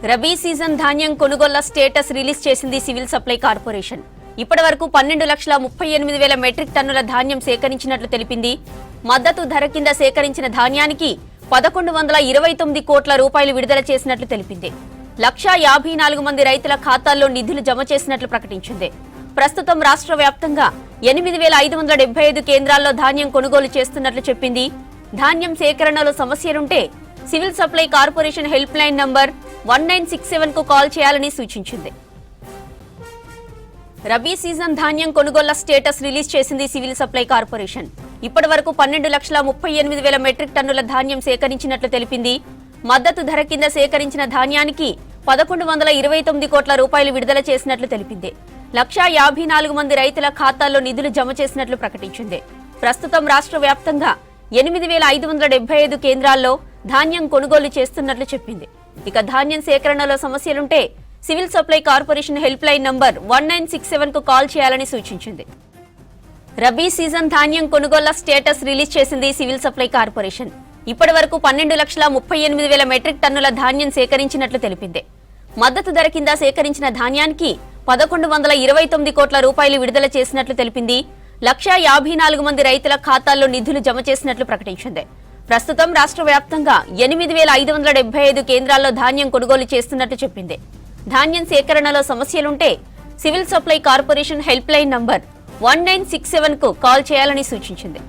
Rabi season ధాన్యం కొనుగోళ్ల status release చేసింది సివిల్ సప్లై కార్పొరేషన్. ఇప్పటివరకు 12,38,000 మెట్రిక్ టన్నుల ధాన్యం సేకరించినట్లు తెలిపింది. మద్దతు ధర కింద సేకరించిన ధాన్యానికి 1,129 కోట్ల రూపాయలు విడుదల చేసినట్లు తెలిపింది. 1,54 మంది రైతుల ఖాతాల్లో నిధులు జమ చేసినట్లు ప్రకటించింది. ప్రస్తుతం రాష్ట్ర వ్యాప్తంగా 8,575 కేంద్రాల్లో ధాన్యం కొనుగోలు చేస్తున్నట్లు చెప్పింది. ధాన్యం సేకరణలో సమస్యలుంటే civil supply corporation helpline number 1967 కు కాల్ చేయాలని సూచించింది. రబీ సీజన్ ధాన్యం కొనుగోళ్ల స్టేటస్ రిలీజ్ చేసింది సివిల్ సప్లై కార్పొరేషన్. ఇప్పటివరకు 12,38,000 మెట్రిక్ టన్నుల ధాన్యం సేకరించినట్లు తెలిపింది. మద్దతు ధర కింద సేకరించిన ధాన్యానికి 1,129 కోట్ల రూపాయలు విడుదల చేసినట్లు తెలిపింది. 1,54 మంది రైతుల ఖాతాల్లో నిధులు జమ చేసినట్లు ప్రకటించింది. ప్రస్తుతం రాష్ట్ర వ్యాప్తంగా 8,575 కేంద్రాల్లో ధాన్యం కొనుగోలు చేస్తున్నట్లు చెప్పింది. ఇక ధాన్యం సేకరణలో సమస్యలుంటే civil supply corporation helpline number 1967 కు కాల్ చేయాలని సూచించింది. రబీ సీజన్ ధాన్యం కొనుగోళ్ల స్టేటస్ రిలీజ్ చేసింది సివిల్ సప్లై కార్పొరేషన్. ఇప్పటివరకు 12,38,000 మెట్రిక్ టన్నుల ధాన్యం సేకరించినట్లు తెలిపింది. మద్దతు ధర కింద సేకరించిన ధాన్యానికి 1,129 కోట్ల రూపాయలు విడుదల చేసినట్లు తెలిపింది. 1,54 మంది రైతుల ఖాతాల్లో నిధులు జమ చేసినట్లు ప్రకటించింది. ప్రస్తుతం రాష్ట్ర వ్యాప్తంగా 8,575 కేంద్రాల్లో ధాన్యం కొనుగోలు చేస్తున్నట్లు చెప్పింది. ధాన్యం సేకరణలో సమస్యలుంటే civil supply corporation helpline number 1967 కు కాల్ చేయాలని సూచించింది.